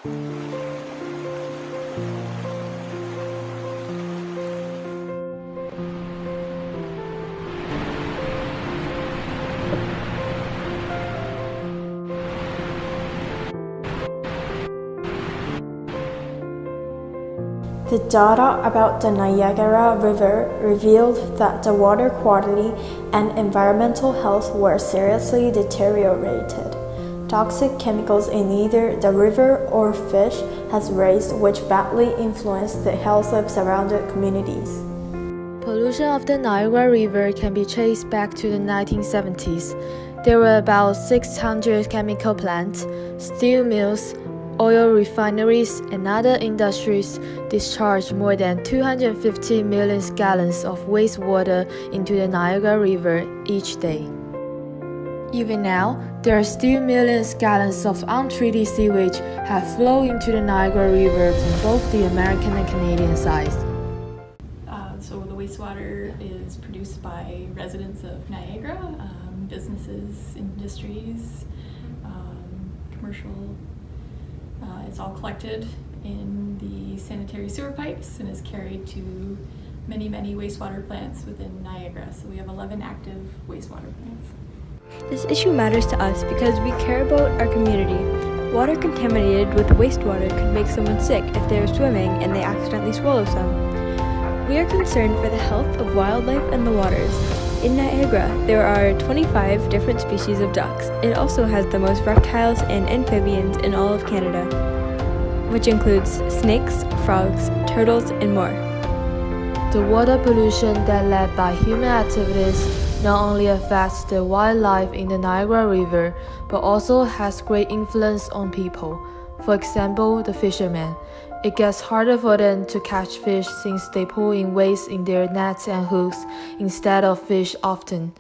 The data about the Niagara River revealed that the water quality and environmental health were seriously deteriorated. Toxic chemicals in either the river or fish has raised, which badly influenced the health of surrounding communities. Pollution of the Niagara River can be traced back to the 1970s. There were about 600 chemical plants, steel mills, oil refineries, and other industries discharged more than 250 million gallons of wastewater into the Niagara River each day. Even now, there are still millions gallons of untreated sewage have flowed into the Niagara River from both the American and Canadian sides. So the wastewater is produced by residents of Niagara, businesses, industries, commercial. It's all collected in the sanitary sewer pipes and is carried to many wastewater plants within Niagara. So we have 11 active wastewater plants. This issue matters to us because we care about our community. Water contaminated with wastewater could make someone sick if they are swimming and they accidentally swallow some. We are concerned for the health of wildlife and the waters. In Niagara, there are 25 different species of ducks. It also has the most reptiles and amphibians in all of Canada, which includes snakes, frogs, turtles, and more. The water pollution that led by human activities not only affects the wildlife in the Niagara River, but also has great influence on people. For example, the fishermen. It gets harder for them to catch fish since they pull in waste in their nets and hooks instead of fish often.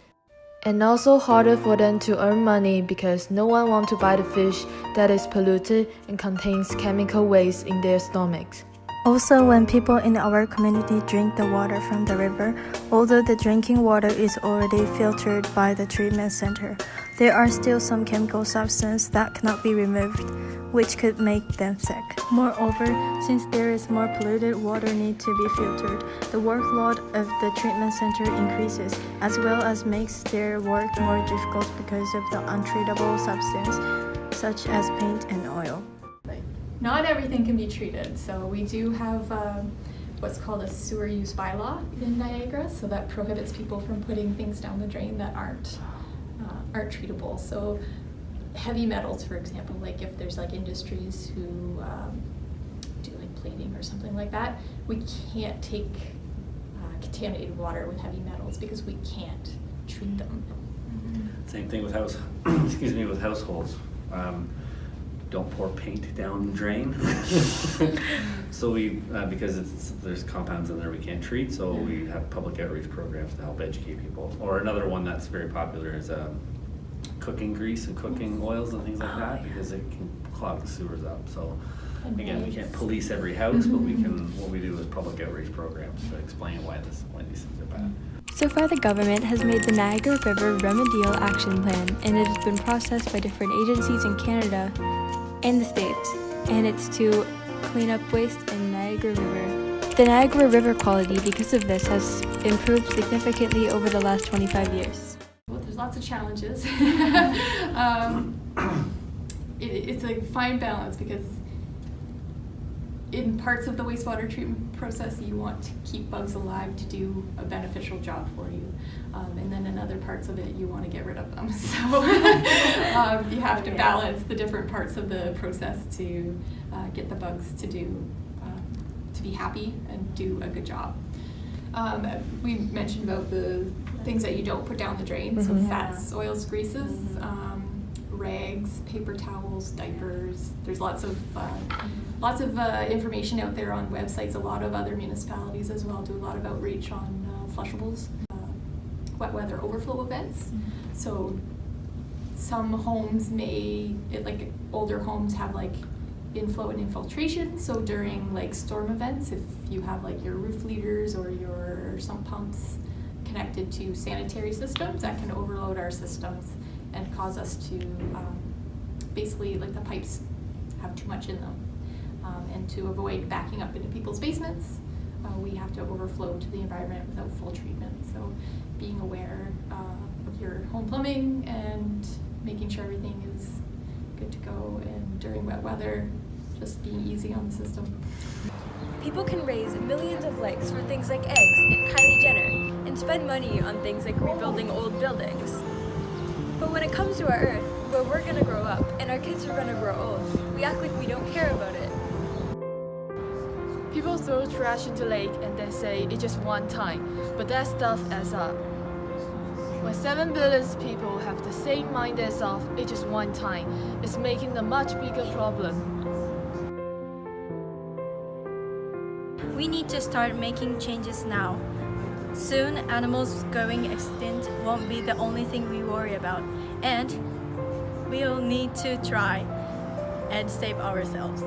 And also harder for them to earn money because no one wants to buy the fish that is polluted and contains chemical waste in their stomachs. Also, when people in our community drink the water from the river, although the drinking water is already filtered by the treatment center, there are still some chemical substances that cannot be removed, which could make them sick. Moreover, since there is more polluted water need to be filtered, the workload of the treatment center increases, as well as makes their work more difficult because of the untreatable substance, such as paint and oil. Not everything can be treated, so we do have what's called a sewer use bylaw in Niagara, so that prohibits people from putting things down the drain that aren't treatable. So heavy metals, for example, like if there's like industries who do like plating or something like that, we can't take contaminated water with heavy metals because we can't treat them. Same thing with with households. Don't pour paint down the drain. So we, because there's compounds in there we can't treat, so we have public outreach programs to help educate people. Or another one that's very popular is cooking grease and cooking oils and things like that, because it can clog the sewers up. So again, we can't police every house, but what we do is public outreach programs to explain why these things are bad. So far, the government has made the Niagara River Remedial Action Plan, and it has been processed by different agencies in Canada and the States, and it's to clean up waste in Niagara River. The Niagara River quality, because of this, has improved significantly over the last 25 years. Well, there's lots of challenges. It's a fine balance because in parts of the wastewater treatment process, you want to keep bugs alive to do a beneficial job for you. And then in other parts of it, you want to get rid of them. So you have to balance the different parts of the process to get the bugs to be happy and do a good job. We mentioned about the things that you don't put down the drain, so fats, oils, greases, rags, paper towels, diapers. There's lots of information out there on websites. A lot of other municipalities as well do a lot of outreach on flushables, wet weather overflow events. So some homes like older homes have like inflow and infiltration. So during like storm events, if you have like your roof leaders or your sump pumps connected to sanitary systems, that can overload our systems and cause us to basically, like, the pipes have too much in them. And to avoid backing up into people's basements, we have to overflow to the environment without full treatment. So being aware of your home plumbing and making sure everything is good to go, and during wet weather, just being easy on the system. People can raise millions of likes for things like eggs and Kylie Jenner, and spend money on things like rebuilding old buildings. But when it comes to our Earth, where we're gonna grow up and our kids are gonna grow old, we act like we don't care about it. People throw trash into the lake and they say it's just one time, but that stuff adds up. When 7 billion people have the same mind as of it's just one time, it's making a much bigger problem. We need to start making changes now. Soon, animals going extinct won't be the only thing we worry about, and we'll need to try and save ourselves.